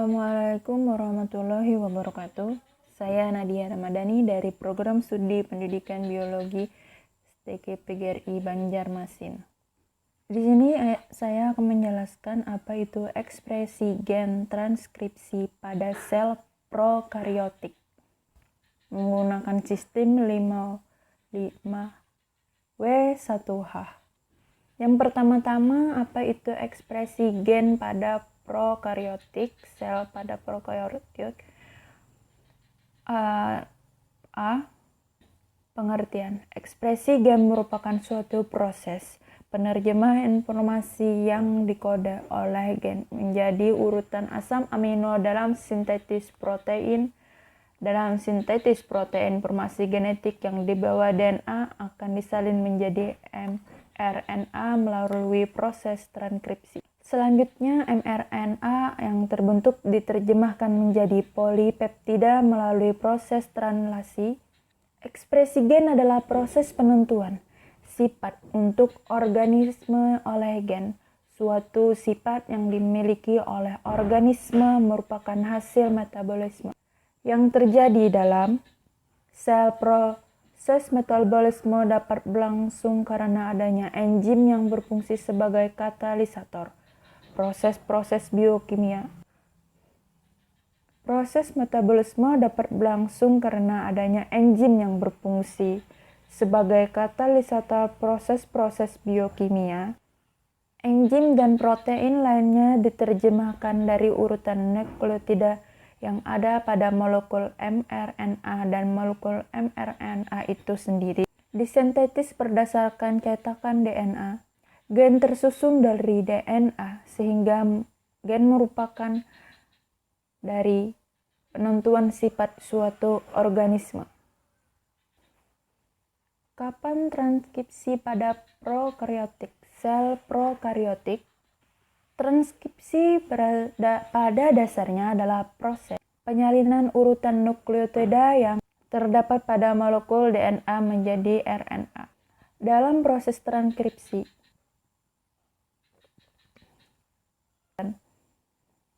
Assalamualaikum warahmatullahi wabarakatuh. Saya Nadia Ramadhani dari Program Studi Pendidikan Biologi STK PGRI Banjarmasin. Di sini saya akan menjelaskan apa itu ekspresi gen transkripsi pada sel prokaryotik menggunakan sistem 5W1H. Yang pertama-tama, apa itu ekspresi gen pada prokaryotik, sel pada prokaryotik? Pengertian. Ekspresi gen merupakan suatu proses penerjemah informasi yang dikode oleh gen menjadi urutan asam amino dalam sintetis protein. Dalam sintetis protein, informasi genetik yang dibawa DNA akan disalin menjadi mRNA melalui proses transkripsi. Selanjutnya, mRNA yang terbentuk diterjemahkan menjadi polipeptida melalui proses translasi. Ekspresi gen adalah proses penentuan sifat untuk organisme oleh gen. Suatu sifat yang dimiliki oleh organisme merupakan hasil metabolisme yang terjadi dalam sel. Proses metabolisme dapat berlangsung karena adanya enzim yang berfungsi sebagai katalisator. Proses-proses biokimia. Proses metabolisme dapat berlangsung karena adanya enzim yang berfungsi sebagai katalisator proses-proses biokimia. Enzim dan protein lainnya diterjemahkan dari urutan nukleotida yang ada pada molekul mRNA, dan molekul mRNA itu sendiri disintetis berdasarkan cetakan DNA. Gen tersusun dari DNA, sehingga gen merupakan dari penentuan sifat suatu organisme. Kapan transkripsi pada prokaryotik? Sel prokaryotik. Transkripsi pada dasarnya adalah proses penyalinan urutan nukleotida yang terdapat pada molekul DNA menjadi RNA. Dalam proses transkripsi,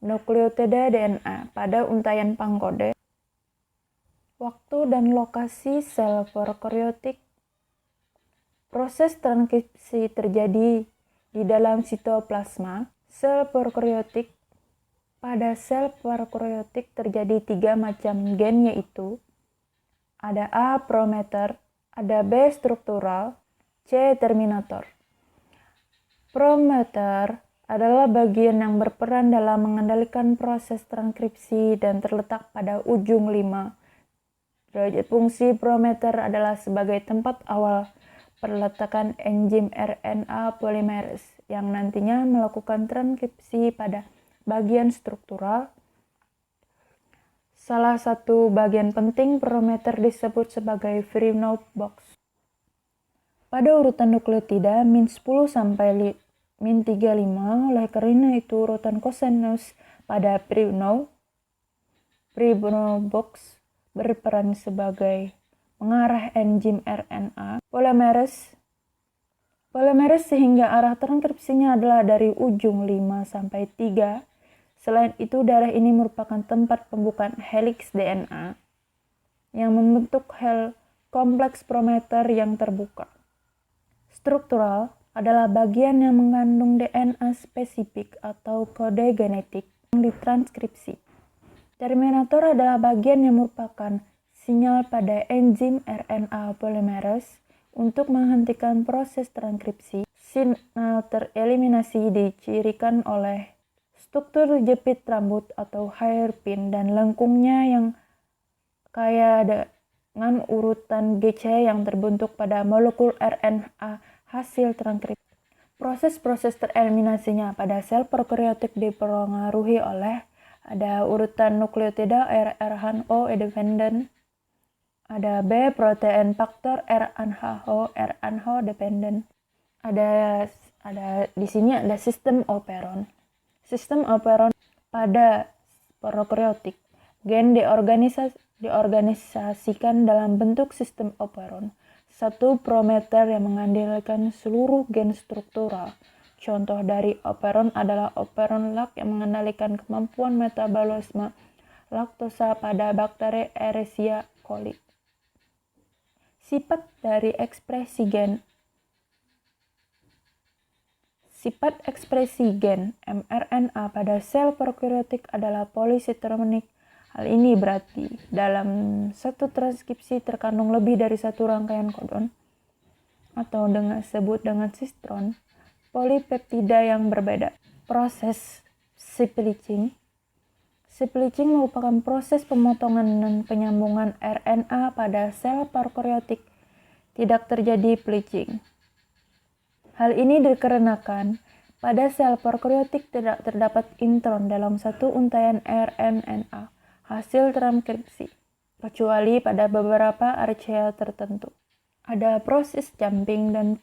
nukleotida DNA pada untaian pangkode, waktu dan lokasi sel prokaryotik. Proses transkripsi terjadi di dalam sitoplasma sel prokaryotik. Pada sel prokaryotik terjadi 3 macam gen, yaitu ada A. promoter, ada B. struktural, C. terminator. Promoter adalah bagian yang berperan dalam mengendalikan proses transkripsi dan terletak pada ujung 5 derajat. Fungsi promoter adalah sebagai tempat awal perletakan enzim RNA polimerase yang nantinya melakukan transkripsi pada bagian struktural. Salah satu bagian penting promoter disebut sebagai Vrivnov box. Pada urutan nukleotida -10 sampai -35, oleh karena itu urutan kosinus pada Vrivnov box berperan sebagai mengarah enzim RNA polimerase sehingga arah transkripsinya adalah dari ujung 5 sampai 3. Selain itu, daerah ini merupakan tempat pembukaan heliks DNA yang membentuk kompleks promoter yang terbuka. Struktural adalah bagian yang mengandung DNA spesifik atau kode genetik yang ditranskripsi. Terminator adalah bagian yang merupakan sinyal pada enzim RNA polimerase untuk menghentikan proses transkripsi. Sinyal tereliminasi dicirikan oleh struktur jepit rambut atau hairpin dan lengkungnya yang kaya dengan urutan GC yang terbentuk pada molekul RNA hasil transkripsi. Proses-proses tereliminasinya pada sel prokaryotik dipengaruhi oleh ada urutan nukleotida RNO dependent, ada B. protein faktor RNH dependent, ada di sini ada sistem operon. Sistem operon pada prokaryotik, gen diorganisasikan dalam bentuk sistem operon. Satu promoter yang mengandalkan seluruh gen struktural. Contoh dari operon adalah operon Lacq yang mengendalikan kemampuan metabolisme laktosa pada bakteri Escherichia coli. Sifat dari ekspresi gen. Sifat ekspresi gen mRNA pada sel prokariotik adalah polisistonik. Hal ini berarti dalam satu transkripsi terkandung lebih dari satu rangkaian kodon atau disebut dengan sistron polipeptida yang berbeda. Proses splicing. Splicing merupakan proses pemotongan dan penyambungan RNA pada sel prokariotik. Tidak terjadi pleaching. Hal ini dikarenakan pada sel prokariotik tidak terdapat intron dalam satu untaian RNA hasil transkripsi, kecuali pada beberapa archaea tertentu. Ada proses jumping dan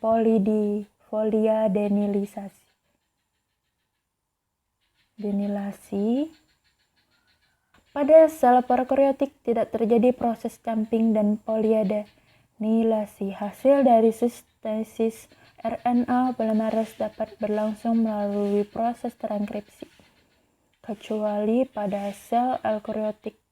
foliadenilisasi. Pada sel prokariotik tidak terjadi proses jumping dan foliadenilasi. Hasil dari sintesis RNA polimerase dapat berlangsung melalui proses transkripsi, kecuali pada sel eukariotik.